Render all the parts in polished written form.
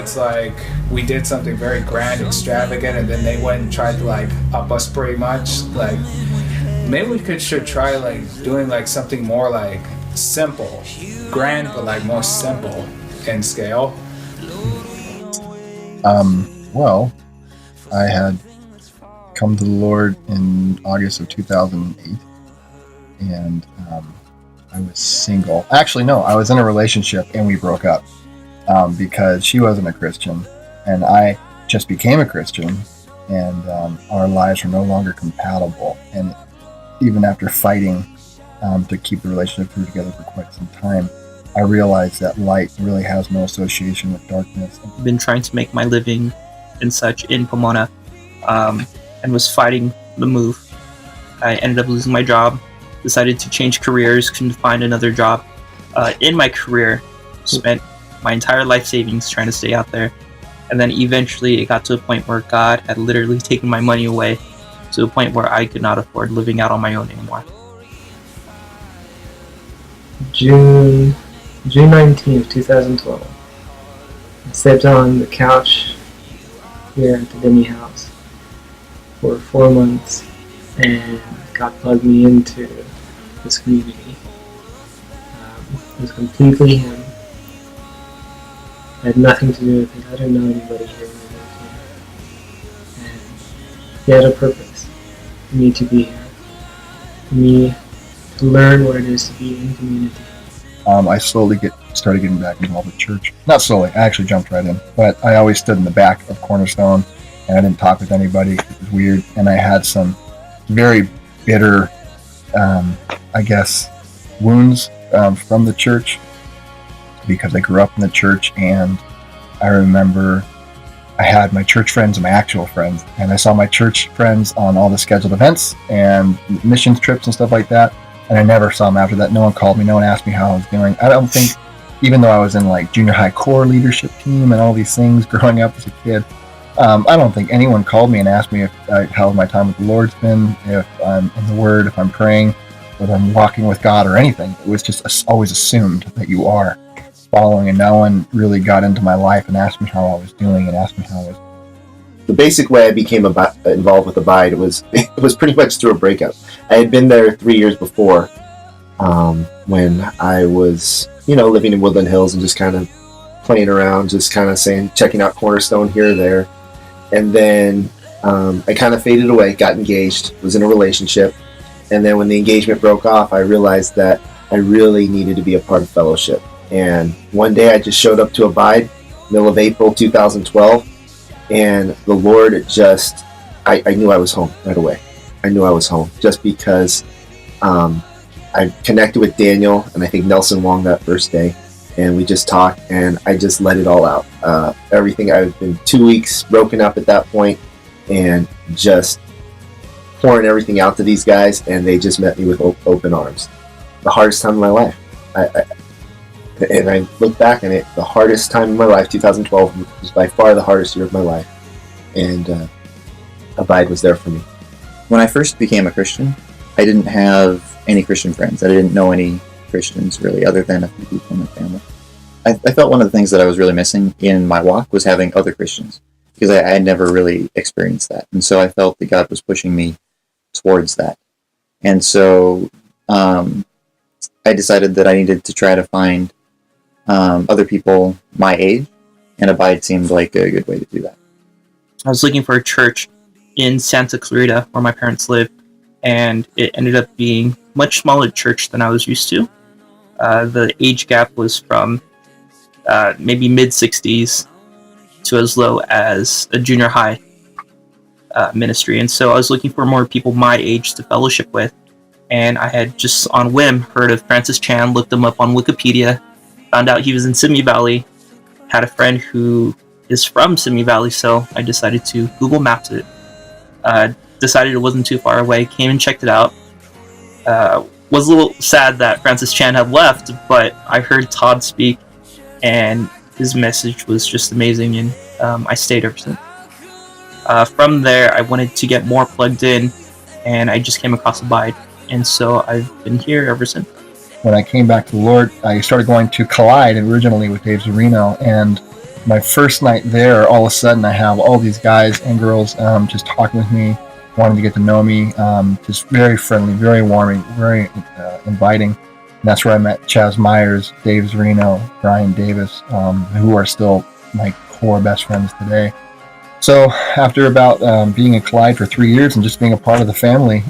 it's like we did something very grand, extravagant, and then they went and tried to like up us pretty much. Like maybe should try like doing like something more like simple, grand, but like more simple in scale. Well, I had come to the Lord in August of 2008, and I was single. Actually, no, I was in a relationship and we broke up because she wasn't a Christian and I just became a Christian, and our lives were no longer compatible. And even after fighting to keep the relationship together for quite some time, I realized that light really has no association with darkness. I've been trying to make my living and such in Pomona, and was fighting the move. I ended up losing my job, decided to change careers, couldn't find another job. In my career, spent my entire life savings trying to stay out there. And then eventually it got to a point where God had literally taken my money away, to a point where I could not afford living out on my own anymore. June 19th, 2012. I slept on the couch here at the Demi house for 4 months, and God plugged me into this community. It was completely Him. I had nothing to do with it. I didn't know anybody here when I moved here. And He had a purpose for me to be here, for me to learn what it is to be in community. I slowly started getting back involved with church. Not slowly, I actually jumped right in. But I always stood in the back of Cornerstone, and I didn't talk with anybody. It was weird. And I had some very bitter, wounds from the church, because I grew up in the church. And I remember I had my church friends and my actual friends, and I saw my church friends on all the scheduled events and missions trips and stuff like that. And I never saw them after that. No one called me. No one asked me how I was doing. I don't think, even though I was in like junior high core leadership team and all these things growing up as a kid, I don't think anyone called me and asked me how my time with the Lord's been, if I'm in the Word, if I'm praying, whether I'm walking with God or anything. It was just always assumed that you are following, and no one really got into my life and asked me how I was doing and asked me how I was. The basic way I became involved with Abide was pretty much through a breakup. I had been there 3 years before, when I was, living in Woodland Hills and just kind of playing around, just kind of checking out Cornerstone here or there. And then I kind of faded away, got engaged, was in a relationship. And then when the engagement broke off, I realized that I really needed to be a part of fellowship. And one day I just showed up to Abide, middle of April 2012. And the Lord I knew I was home right away. I knew I was home just because I connected with Daniel and I think Nelson Wong that first day. And we just talked, and I just let it all out. Everything. I've been 2 weeks broken up at that point, and just pouring everything out to these guys, and they just met me with open arms. The hardest time of my life. And I look back on it, the hardest time of my life, 2012, was by far the hardest year of my life. And Abide was there for me. When I first became a Christian, I didn't have any Christian friends. I didn't know any Christians, really, other than a few people in my family. I felt one of the things that I was really missing in my walk was having other Christians, because I had never really experienced that. And so I felt that God was pushing me towards that. And so I decided that I needed to try to find other people my age, and Abide seemed like a good way to do that. I was looking for a church in Santa Clarita, where my parents lived, and it ended up being a much smaller church than I was used to. The age gap was from maybe mid-60s to as low as a junior high ministry. And so I was looking for more people my age to fellowship with. And I had just on whim heard of Francis Chan, looked him up on Wikipedia, found out he was in Simi Valley, had a friend who is from Simi Valley, so I decided to Google Maps it. Decided it wasn't too far away, came and checked it out. Was a little sad that Francis Chan had left, but I heard Todd speak, and his message was just amazing, and I stayed ever since. From there, I wanted to get more plugged in, and I just came across Abide, and so I've been here ever since. When I came back to the Lord, I started going to Collide originally with Dave Zarino, and my first night there, all of a sudden I have all these guys and girls just talking with me, wanting to get to know me, just very friendly, very warming, very inviting. And that's where I met Chaz Myers, Dave Zarino, Brian Davis, who are still my core best friends today. So after about being at Collide for 3 years and just being a part of the family,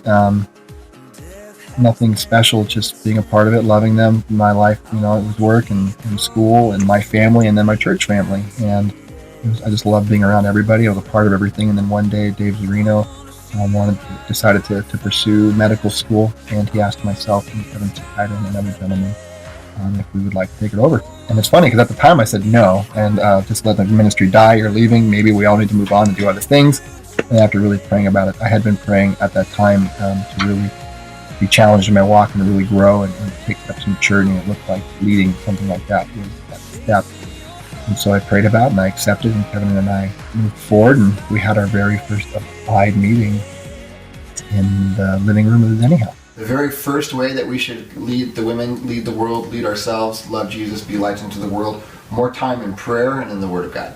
nothing special, just being a part of it, loving them. My life, it was work and school and my family and then my church family. And I just loved being around everybody. I was a part of everything. And then one day, Dave Zarino decided to pursue medical school, and he asked myself and Kevin Sakaido and another gentleman if we would like to take it over. And it's funny because at the time I said no, and just let the ministry die. You're leaving. Maybe we all need to move on and do other things. And after really praying about it, I had been praying at that time to really be challenged in my walk and to really grow and take steps in maturity. And it looked like leading something like that was that step. And so I prayed about it and I accepted, and Kevin and I moved forward, and we had our very first Abide meeting in the living room of the Denny House. The very first way that we should lead the women, lead the world, lead ourselves, love Jesus, be lights into the world, more time in prayer and in the Word of God.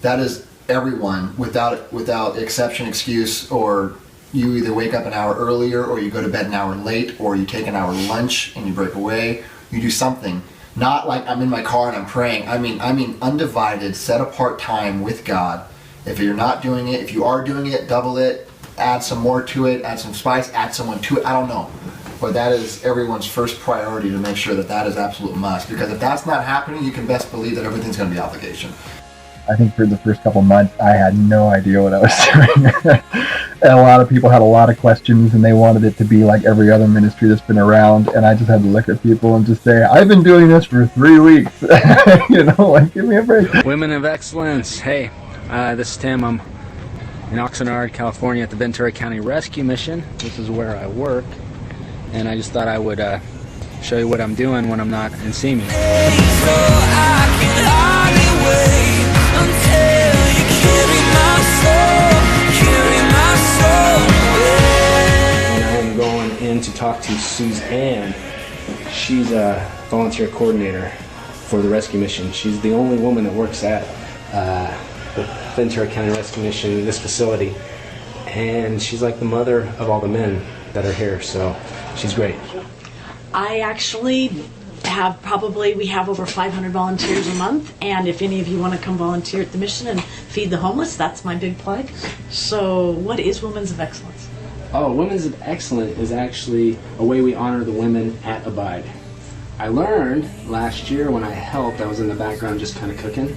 That is everyone, without exception, excuse, or you either wake up an hour earlier, or you go to bed an hour late, or you take an hour lunch and you break away. You do something. Not like I'm in my car and I'm praying. I mean undivided, set apart time with God. If you're not doing it, if you are doing it, double it, add some more to it, add some spice, add someone to it. I don't know. But that is everyone's first priority, to make sure that is absolute must. Because if that's not happening, you can best believe that everything's going to be obligation. I think for the first couple of months, I had no idea what I was doing. And a lot of people had a lot of questions, and they wanted it to be like every other ministry that's been around. And I just had to look at people and just say, I've been doing this for 3 weeks. Give me a break. Women of Excellence. Hey, this is Tim. I'm in Oxnard, California at the Ventura County Rescue Mission. This is where I work. And I just thought I would show you what I'm doing when I'm not in Simi. To talk to Suzanne. She's a volunteer coordinator for the rescue mission. She's the only woman that works at the Ventura County Rescue Mission in this facility, and she's like the mother of all the men that are here, so she's great. I actually we have over 500 volunteers a month, and if any of you want to come volunteer at the mission and feed the homeless, that's my big plug. So what is Women's of Excellence? Oh, Women's of Excellence is actually a way we honor the women at Abide. I learned last year when I helped, I was in the background just kind of cooking,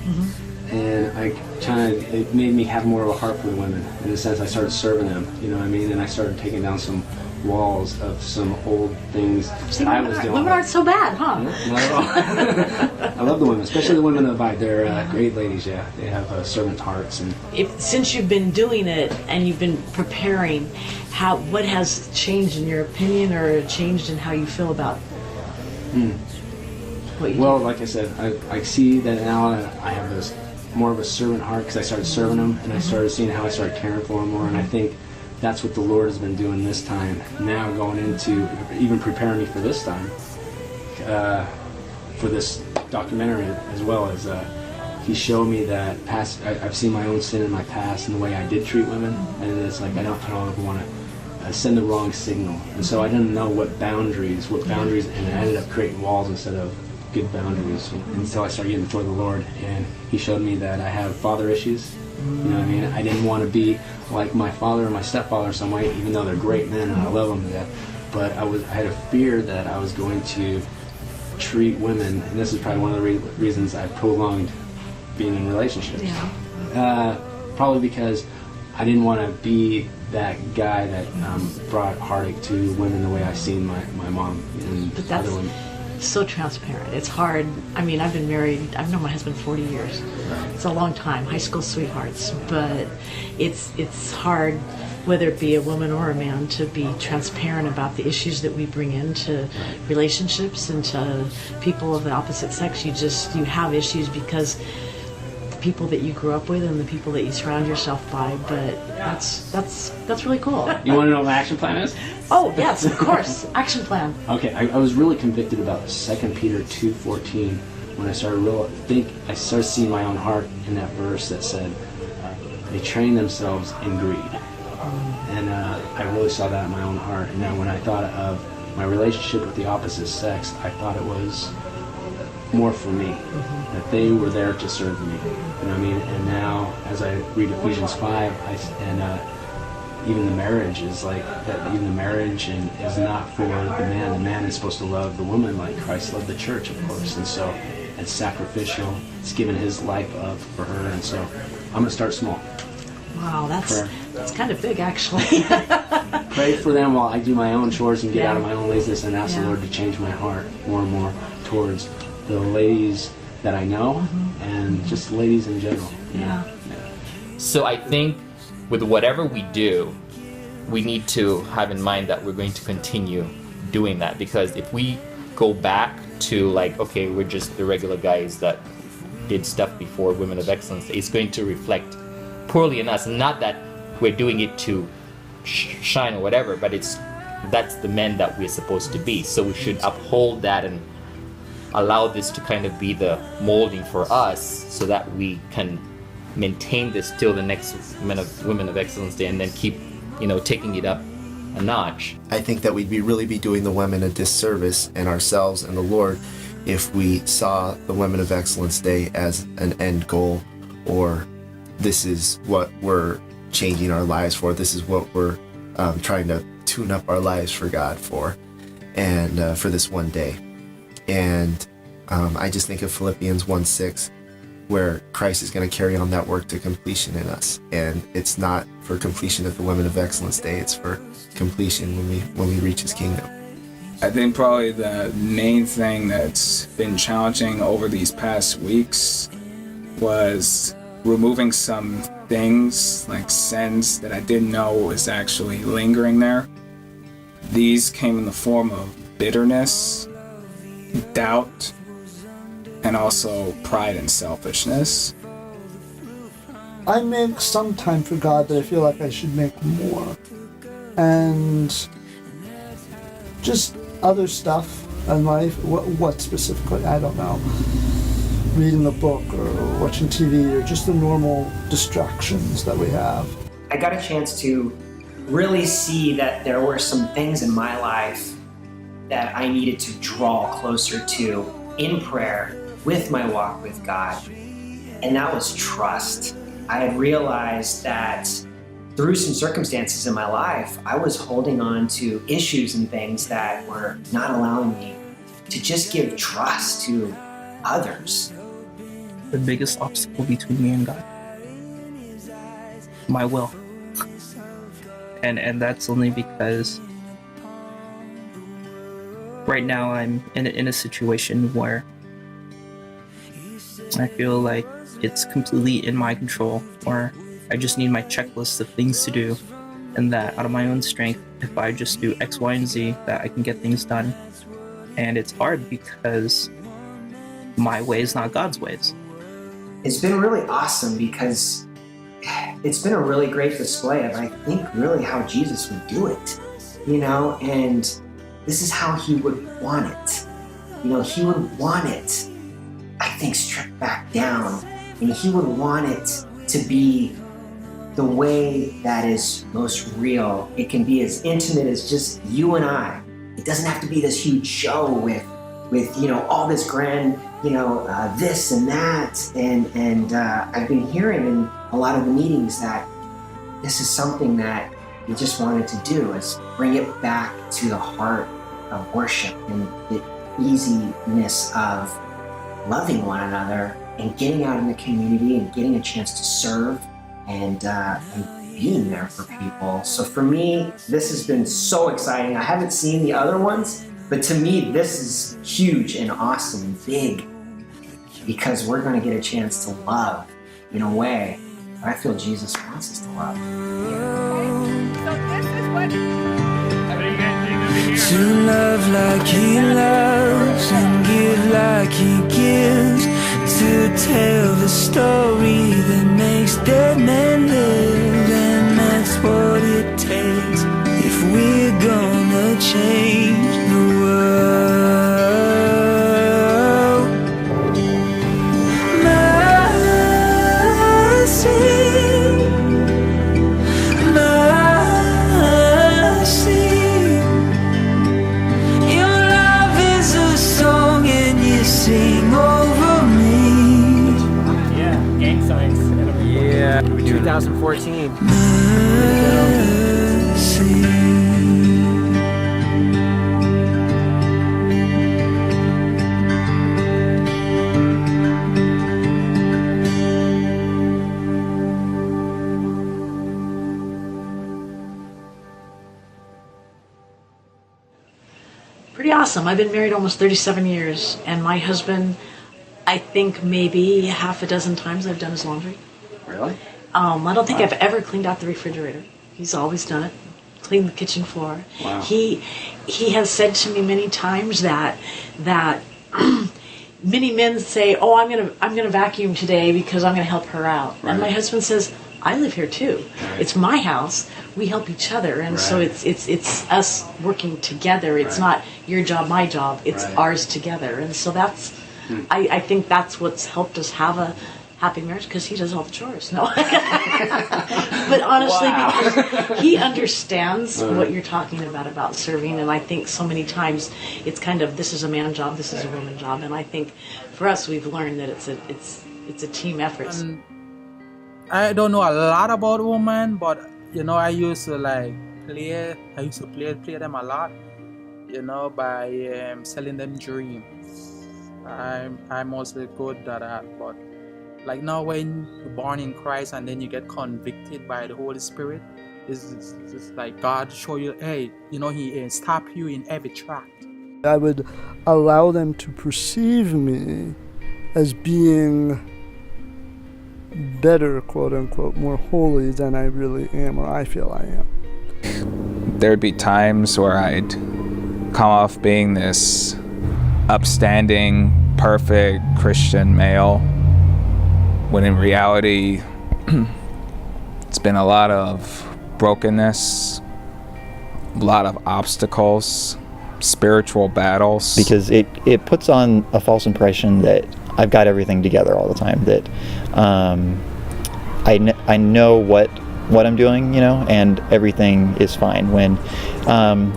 and it made me have more of a heart for the women, in the sense I started serving them, and I started taking down some walls of some old things that I was doing. Women aren't so bad, huh? No, not at all. I love the women, especially the women of Abide. They're great ladies, yeah. They have servant hearts. And since you've been doing it and you've been preparing, what has changed in your opinion, or changed in how you feel about what you do? Well, like I said, I see that now I have this more of a servant heart, because I started serving them, and I started seeing how I started caring for them more, and I think that's what the Lord has been doing this time, now going into, even preparing me for this time, for this documentary, as well as He showed me that I've seen my own sin in my past and the way I did treat women, and it's like I don't ever want to send the wrong signal, and so I didn't know what boundaries, and I ended up creating walls instead of good boundaries until I started getting before the Lord, and He showed me that I have father issues. You know what I mean? I didn't want to be like my father or my stepfather some way, even though they're great men and I love them to death. But I had a fear that I was going to treat women, and this is probably one of the reasons I prolonged being in relationships. Yeah. Probably because I didn't want to be that guy that brought heartache to women the way I seen my mom and other women. So transparent. It's hard. I mean, I've been married, I've known my husband 40 years. It's a long time, high school sweethearts, but it's hard, whether it be a woman or a man, to be transparent about the issues that we bring into relationships and to people of the opposite sex. You have issues because the people that you grew up with and the people that you surround yourself by, but that's really cool. You want to know what my action plan is? Oh, yes, of course. Action plan. Okay, I was really convicted about 2 Peter 2:14, when I started I started seeing my own heart in that verse that said, they train themselves in greed. And I really saw that in my own heart. And now when I thought of my relationship with the opposite sex, I thought it was more for me, that they were there to serve me. You know what I mean? And now, as I read Ephesians 5, even the marriage is like that. Even the marriage is not for the man. The man is supposed to love the woman like Christ loved the church, of course. And so it's sacrificial. It's given his life up for her. And so I'm gonna start small. Wow, that's kind of big, actually. Pray for them while I do my own chores and get out of my own laziness, and ask the Lord to change my heart more and more towards the ladies that I know and just ladies in general. Yeah. So I think with whatever we do, we need to have in mind that we're going to continue doing that, because if we go back to like, okay, we're just the regular guys that did stuff before Women of Excellence, it's going to reflect poorly in us. Not that we're doing it to shine or whatever, but that's the men that we're supposed to be. So we should uphold that and allow this to kind of be the molding for us, so that we can maintain this till the next Women of Excellence Day, and then keep, taking it up a notch. I think that we'd really be doing the women a disservice, and ourselves and the Lord, if we saw the Women of Excellence Day as an end goal, or this is what we're changing our lives for, this is what we're trying to tune up our lives for God for, and for this one day. And I just think of Philippians 1:6, where Christ is going to carry on that work to completion in us. And it's not for completion at the Women of Excellence Day, it's for completion when we reach his kingdom. I think probably the main thing that's been challenging over these past weeks was removing some things like sins that I didn't know was actually lingering there. These came in the form of bitterness, doubt, and also pride and selfishness. I make some time for God, but I feel like I should make more. And just other stuff in life, what specifically, I don't know. Reading a book or watching TV or just the normal distractions that we have. I got a chance to really see that there were some things in my life that I needed to draw closer to in prayer with my walk with God, and that was trust. I had realized that through some circumstances in my life, I was holding on to issues and things that were not allowing me to just give trust to others. The biggest obstacle between me and God, my will. And that's only because right now I'm in a situation where I feel like it's completely in my control, or I just need my checklist of things to do, and that out of my own strength, if I just do X, Y, and Z, that I can get things done. And it's hard because my way is not God's ways. It's been really awesome because it's been a really great display of, I think, really how Jesus would do it, and this is how he would want it. He would want it, I think, stripped back down, and he would want it to be the way that is most real. It can be as intimate as just you and I. It doesn't have to be this huge show with all this grand, this and that. And I've been hearing in a lot of the meetings that this is something that he just wanted to do, is bring it back to the heart of worship and the easiness of loving one another and getting out in the community and getting a chance to serve and being there for people. So for me, this has been so exciting. I haven't seen the other ones, but to me, this is huge and awesome and big, because we're going to get a chance to love in a way that I feel Jesus wants us to love. To love like he loves and give like he gives, to tell the story that makes dead men live, and that's what it takes if we're gonna change the world. Yeah, 2014. Pretty awesome. I've been married almost 37 years, and my husband, I think maybe half a dozen times I've done his laundry. Really? I don't think I've ever cleaned out the refrigerator. He's always done it. Cleaned the kitchen floor. Wow. He has said to me many times that many men say, "Oh, I'm gonna vacuum today because I'm gonna help her out," Right. and my husband says, "I live here too. Right. It's my house. We help each other, and so Right. it's us working together. It's Right. not your job, my job. It's Right. ours together." And so that's, I think that's what's helped us have a happy marriage, because he does all the chores. No, but honestly, because he understands what you're talking about serving, and I think so many times it's kind of, this is a man job, this is a woman job, and I think for us we've learned that it's a team effort. I don't know a lot about women, but I used to play them a lot, by selling them dreams. I'm mostly good at that, but like now when you're born in Christ and then you get convicted by the Holy Spirit, it's like God show you, hey, He stop you in every track. I would allow them to perceive me as being better, quote unquote, more holy than I really am, or I feel I am. There'd be times where I'd come off being this upstanding, perfect Christian male, when in reality, it's been a lot of brokenness, a lot of obstacles, spiritual battles. Because it puts on a false impression that I've got everything together all the time, that I know what I'm doing, and everything is fine, when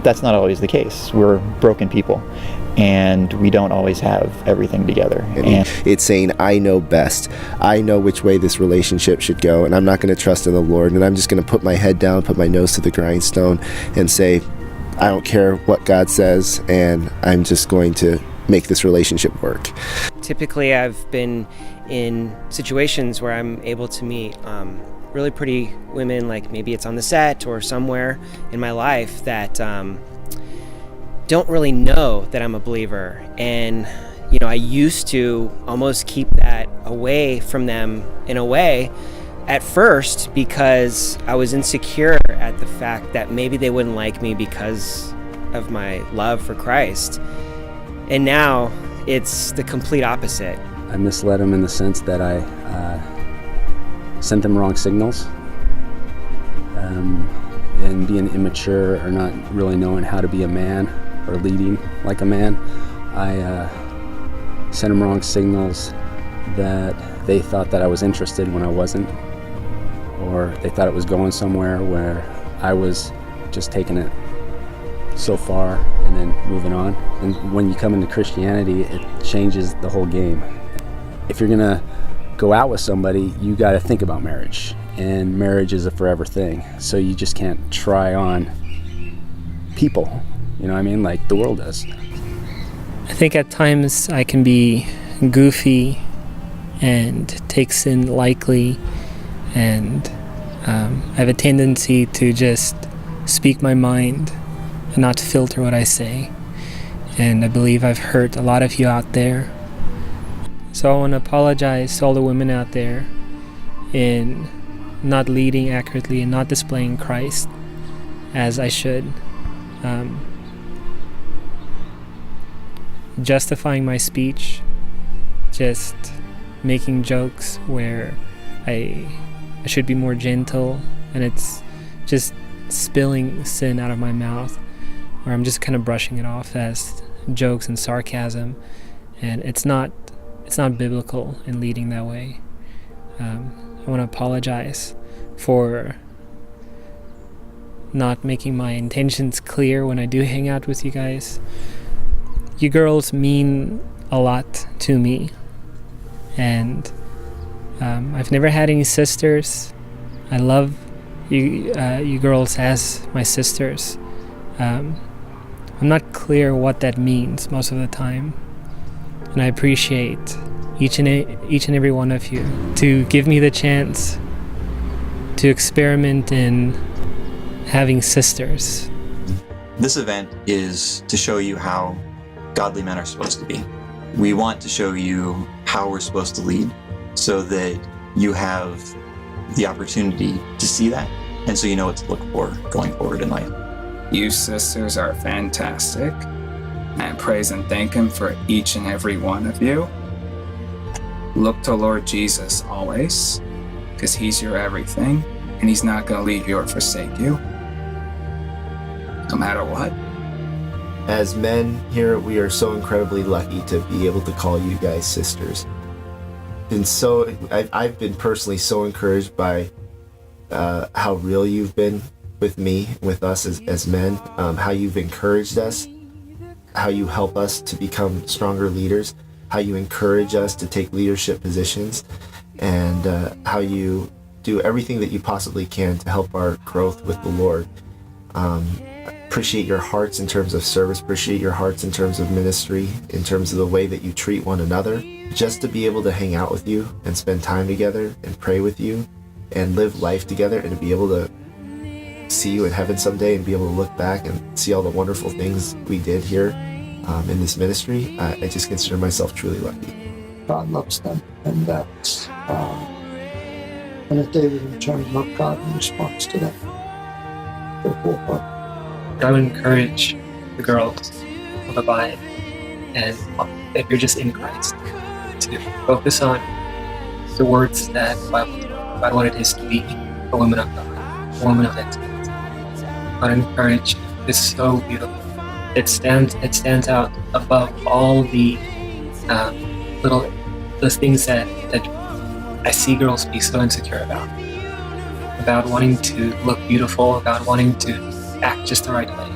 that's not always the case. We're broken people, and we don't always have everything together. And it's saying, I know best. I know which way this relationship should go, and I'm not going to trust in the Lord, and I'm just going to put my head down, put my nose to the grindstone, and say, I don't care what God says, and I'm just going to make this relationship work. Typically, I've been in situations where I'm able to meet really pretty women, like maybe it's on the set or somewhere in my life, that don't really know that I'm a believer. And I used to almost keep that away from them in a way at first, because I was insecure at the fact that maybe they wouldn't like me because of my love for Christ. And now it's the complete opposite. I misled them in the sense that I sent them wrong signals. And being immature or not really knowing how to be a man or leading like a man, I sent them wrong signals that they thought that I was interested when I wasn't, or they thought it was going somewhere where I was just taking it so far and then moving on. And when you come into Christianity, it changes the whole game. If you're gonna go out with somebody, you gotta think about marriage, and marriage is a forever thing. So you just can't try on people, like the world does. I think at times I can be goofy and take sin lightly, and I have a tendency to just speak my mind and not filter what I say. And I believe I've hurt a lot of you out there. So I want to apologize to all the women out there in not leading accurately and not displaying Christ as I should. Justifying my speech, just making jokes where I should be more gentle, and it's just spilling sin out of my mouth, where I'm just kind of brushing it off as jokes and sarcasm, and it's not biblical in leading that way. I want to apologize for not making my intentions clear when I do hang out with you guys. You girls mean a lot to me, and I've never had any sisters. I love you girls as my sisters. I'm not clear what that means most of the time, and I appreciate each and every one of you to give me the chance to experiment in having sisters. This event is to show you how godly men are supposed to be. We want to show you how we're supposed to lead so that you have the opportunity to see that, and so you know what to look for going forward in life. You sisters are fantastic. I praise and thank Him for each and every one of you. Look to Lord Jesus always, because He's your everything, and He's not going to leave you or forsake you, no matter what. As men here, we are so incredibly lucky to be able to call you guys sisters. And so I've been personally so encouraged by how real you've been with me, with us as men, how you've encouraged us, how you help us to become stronger leaders, how you encourage us to take leadership positions, and how you do everything that you possibly can to help our growth with the Lord. Appreciate your hearts in terms of service, appreciate your hearts in terms of ministry, in terms of the way that you treat one another. Just to be able to hang out with you and spend time together and pray with you and live life together, and to be able to see you in heaven someday and be able to look back and see all the wonderful things we did here in this ministry, I just consider myself truly lucky. God loves them, and that and if David in turn loved God in response to that. The whole heart. I would encourage the girls of the Bible, and if you're just in Christ, to focus on the words that the Bible talks about what it is to be a woman of God, a woman of excellence. I would encourage, it's so beautiful. It stands out above all the those things that I see girls be so insecure about wanting to look beautiful, about wanting to act just the right way.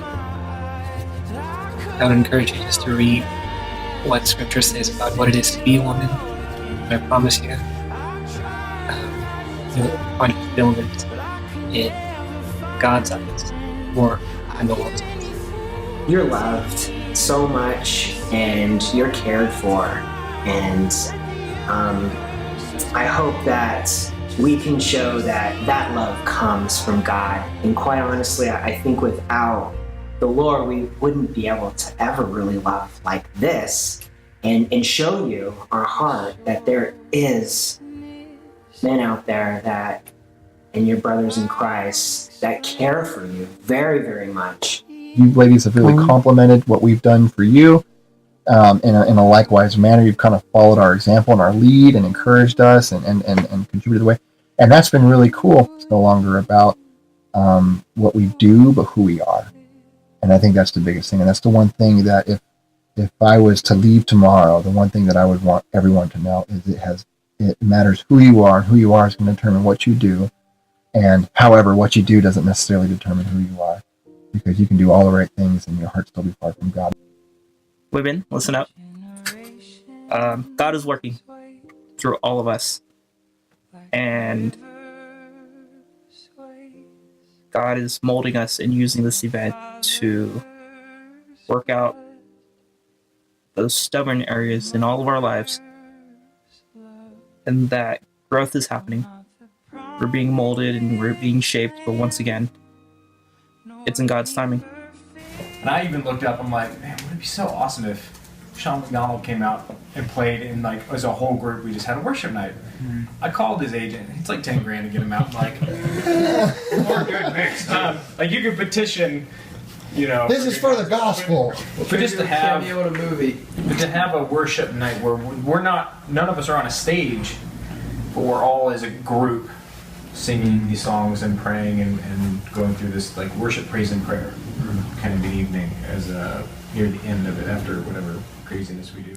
I would encourage you just to read what Scripture says about what it is to be a woman. And I promise you, you'll find fulfillment in God's eyes more than the world's eyes. You're loved so much, and you're cared for, and I hope that we can show that love comes from God. And quite honestly, I think without the Lord, we wouldn't be able to ever really love like this and show you our heart that there is men out there that, and your brothers in Christ, that care for you very, very much. You ladies have really complimented what we've done for you in a likewise manner. You've kind of followed our example and our lead and encouraged us and contributed the way. And that's been really cool. It's no longer about what we do, but who we are. And I think that's the biggest thing. And that's the one thing that if I was to leave tomorrow, the one thing that I would want everyone to know is it matters who you are. Who you are is going to determine what you do. And however, what you do doesn't necessarily determine who you are, because you can do all the right things and your heart still be far from God. Women, listen up. God is working through all of us. And God is molding us and using this event to work out those stubborn areas in all of our lives. And that growth is happening. We're being molded and we're being shaped, but once again, it's in God's timing. And I even looked up, I'm like, man, would it be so awesome if Sean McDonald came out and played in, like, as a whole group, we just had a worship night. Mm-hmm. I called his agent. It's like $10,000 to get him out. Like, we're good mix. Like, you could petition, you know. This is for the gospel. But just to have a worship night where none of us are on a stage, but we're all as a group singing these songs and praying and going through this, like, worship, praise, and prayer kind of an evening as near the end of it, after whatever craziness we do.